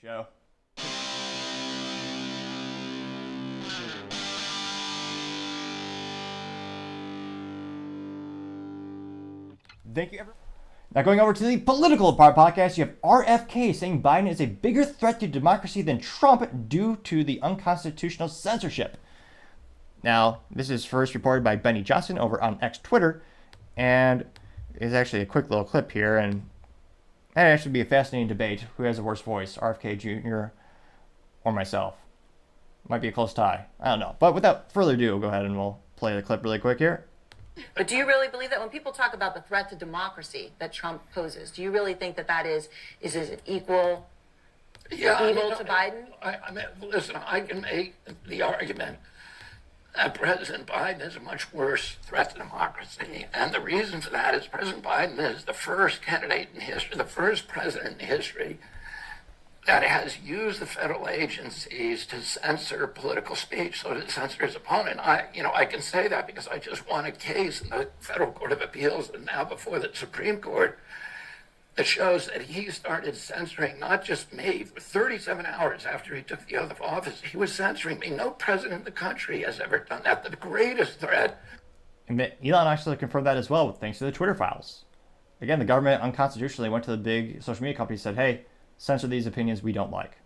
Joe. Thank you, everyone. Now, going over to the political part podcast, you have RFK saying Biden is a bigger threat to democracy than Trump due to the unconstitutional censorship. Now, this is first reported by Benny Johnson over on X Twitter, and is actually a quick little clip here, and that actually be a fascinating debate. Who has the worst voice, RFK Jr. or myself? Might be a close tie. I don't know. But without further ado, go ahead and we'll play the clip really quick here. But do you really believe that when people talk about the threat to democracy that Trump poses, do you really think that that is an equal evil to Biden? I mean, listen, I can make the argument that President Biden is a much worse threat to democracy. And the reason for that is President Biden is the first candidate in history, the first president in history that has used the federal agencies to censor political speech, so to censor his opponent. I can say that because I just won a case in the Federal Court of Appeals and now before the Supreme Court that shows that he started censoring not just me. For 37 hours after he took the oath of office, he was censoring me. No president in the country has ever done that. The greatest threat. And Elon actually confirmed that as well, thanks to the Twitter files. Again, the government unconstitutionally went to the big social media companies and said, hey, censor these opinions we don't like.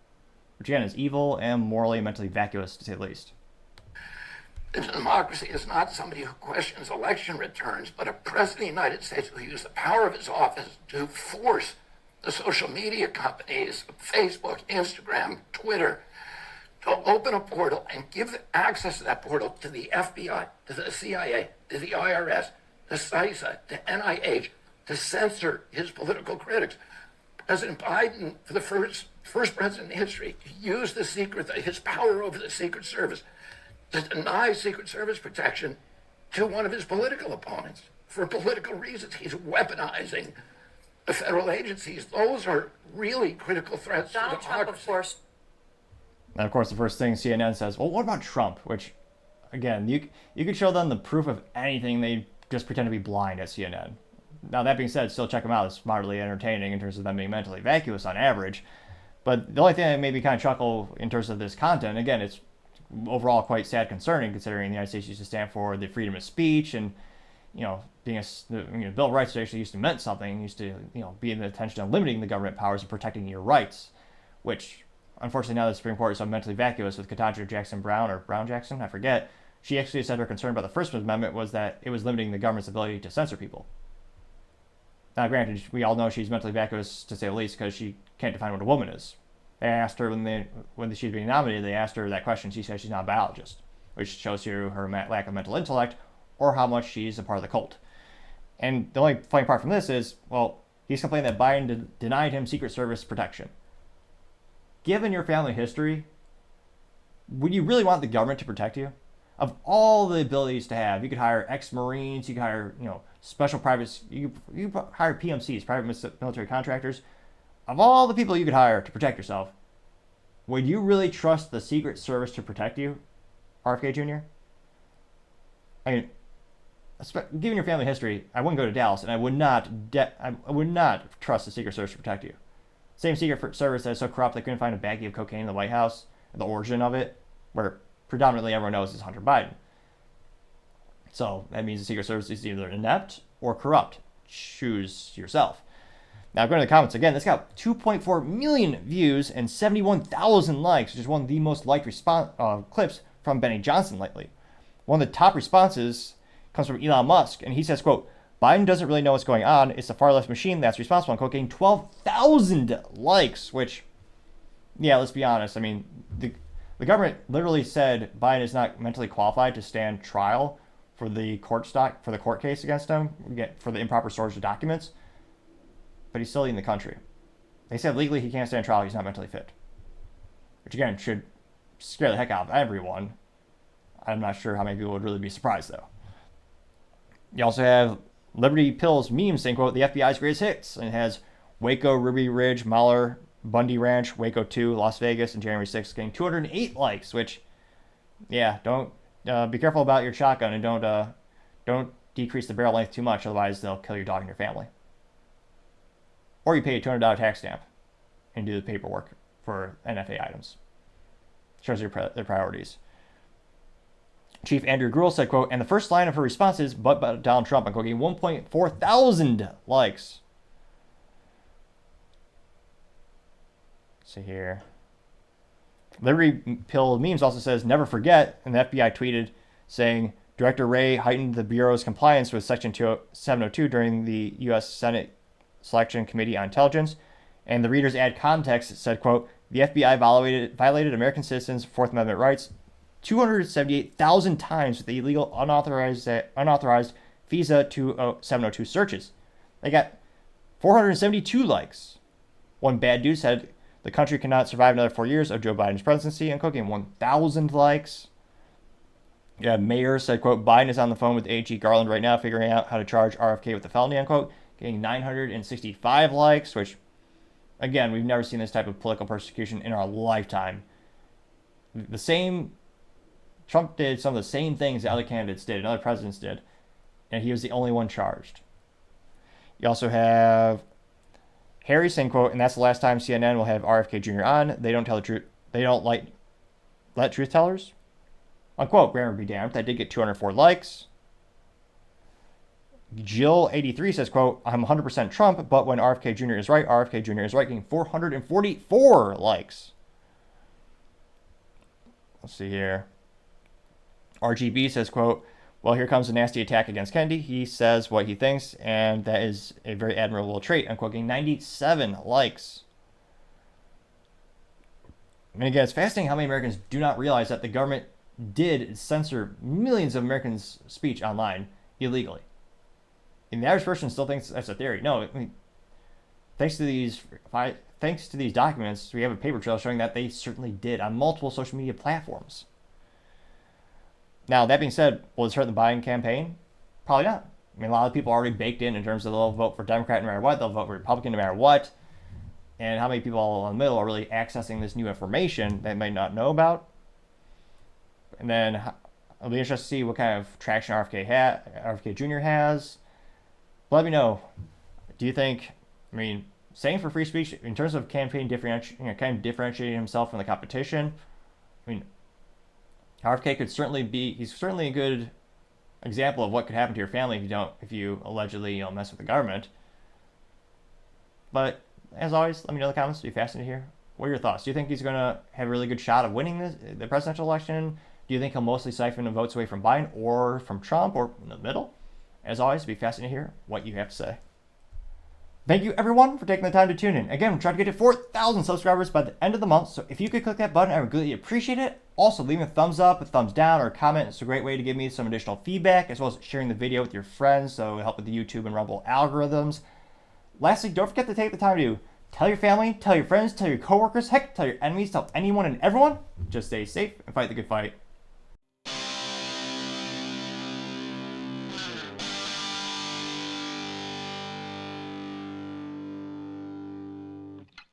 Which again is evil and morally and mentally vacuous, to say the least. Democracy is not somebody who questions election returns, but a president of the United States who used the power of his office to force the social media companies, Facebook, Instagram, Twitter, to open a portal and give access to that portal to the FBI, to the CIA, to the IRS, to CISA, to NIH, to censor his political critics. President Biden, for the first president in history, used his power over the Secret Service to deny Secret Service protection to one of his political opponents for political reasons. He's weaponizing the federal agencies. Those are really critical threats to democracy. Donald Trump, of course. And of course, the first thing CNN says, well, what about Trump? Which, again, you could show them the proof of anything. They just pretend to be blind at CNN. Now, that being said, still check them out. It's moderately entertaining in terms of them being mentally vacuous on average. But the only thing that made me kind of chuckle in terms of this content, again, it's overall quite sad, concerning, considering the United States used to stand for the freedom of speech, and being Bill of Rights actually used to meant something. Used to be in the attention of limiting the government powers and protecting your rights, which unfortunately now the Supreme Court is so mentally vacuous with Ketanji Jackson Brown, or Brown Jackson, I forget. She actually said her concern about the First Amendment was that it was limiting the government's ability to censor people. Now, granted, we all know she's mentally vacuous, to say the least, because she can't define what a woman is. They asked her when she was being nominated, they asked her that question. She said she's not a biologist, which shows you her lack of mental intellect or how much she's a part of the cult. And the only funny part from this is, well, he's complaining that Biden denied him Secret Service protection. Given your family history, would you really want the government to protect you? Of all the abilities to have, you could hire ex-Marines, you could hire, special privates, you could hire PMCs, private military contractors. Of all the people you could hire to protect yourself, would you really trust the Secret Service to protect you, RFK Jr.? I mean, given your family history, I wouldn't go to Dallas, and I would not trust the Secret Service to protect you. Same Secret Service that is so corrupt they couldn't find a baggie of cocaine in the White House, the origin of it, where predominantly everyone knows is Hunter Biden. So that means the Secret Service is either inept or corrupt. Choose yourself. Now, going to the comments again, this got 2.4 million views and 71,000 likes, which is one of the most liked clips from Benny Johnson lately. One of the top responses comes from Elon Musk, and he says, quote, Biden doesn't really know what's going on. It's the far left machine that's responsible, and quote, getting 12,000 likes, which, yeah, let's be honest. I mean, the government literally said Biden is not mentally qualified to stand trial for the court case against him, for the improper storage of documents. But he's still leading the country. They said legally he can't stand trial, he's not mentally fit. Which again should scare the heck out of everyone. I'm not sure how many people would really be surprised though. You also have Liberty Pills memes saying, quote, the FBI's greatest hits. And it has Waco, Ruby Ridge, Mahler, Bundy Ranch, Waco 2, Las Vegas, and January 6th getting 208 likes, which, yeah, don't be careful about your shotgun, and don't decrease the barrel length too much, otherwise they'll kill your dog and your family. Or you pay a $200 tax stamp and do the paperwork for NFA items. Shows their priorities. Chief Andrew Gruel said, quote, and the first line of her response is, but Donald Trump, unquote, getting 1.4 thousand likes. Let's see here. Liberty Pill Memes also says, never forget, and the FBI tweeted saying, Director Wray heightened the Bureau's compliance with Section 702 during the U.S. Senate Selection Committee on Intelligence. And the readers add context, said, quote, the FBI violated American citizens' Fourth Amendment rights 278,000 times with the illegal unauthorized FISA 702 searches. They got 472 likes. One bad dude said the country cannot survive another 4 years of Joe Biden's presidency, unquote, getting 1,000 likes. Yeah, Mayor said, quote, Biden is on the phone with AG Garland right now figuring out how to charge RFK with a felony, unquote, getting 965 likes, which, again, we've never seen this type of political persecution in our lifetime. Trump did some of the same things that other candidates did and other presidents did, and he was the only one charged. You also have Harry saying, quote, and that's the last time CNN will have RFK Jr. on. They don't tell the truth. They don't let truth tellers. Unquote, grammar be damned. That did get 204 likes. Jill83 says, quote, I'm 100% Trump, but when RFK Jr. is right, RFK Jr. is right, getting 444 likes. Let's see here. RGB says, quote, well, here comes a nasty attack against Kennedy. He says what he thinks, and that is a very admirable trait, unquote, getting 97 likes. And again, it's fascinating how many Americans do not realize that the government did censor millions of Americans' speech online illegally. And the average person still thinks that's a theory. No, I mean, thanks to these documents, we have a paper trail showing that they certainly did on multiple social media platforms. Now, that being said, will this hurt the Biden campaign? Probably not. I mean, a lot of people are already baked in terms of they'll vote for Democrat no matter what, they'll vote for Republican no matter what. And how many people in the middle are really accessing this new information they might not know about? And then it'll be interesting to see what kind of traction RFK Jr. has. Let me know. Do you think, I mean, saying for free speech, in terms of campaign differentiating himself from the competition, I mean, RFK could certainly he's certainly a good example of what could happen to your family if you allegedly, mess with the government. But as always, let me know in the comments. It'd be fascinating to hear. What are your thoughts? Do you think he's going to have a really good shot of winning the presidential election? Do you think he'll mostly siphon the votes away from Biden or from Trump or in the middle? As always, it'd be fascinating to hear what you have to say. Thank you, everyone, for taking the time to tune in. Again, we're trying to get to 4,000 subscribers by the end of the month, so if you could click that button, I would greatly appreciate it. Also, leaving a thumbs up, a thumbs down, or a comment. It's a great way to give me some additional feedback, as well as sharing the video with your friends, so it'll help with the YouTube and Rumble algorithms. Lastly, don't forget to take the time to tell your family, tell your friends, tell your coworkers, heck, tell your enemies, tell anyone and everyone. Just stay safe and fight the good fight.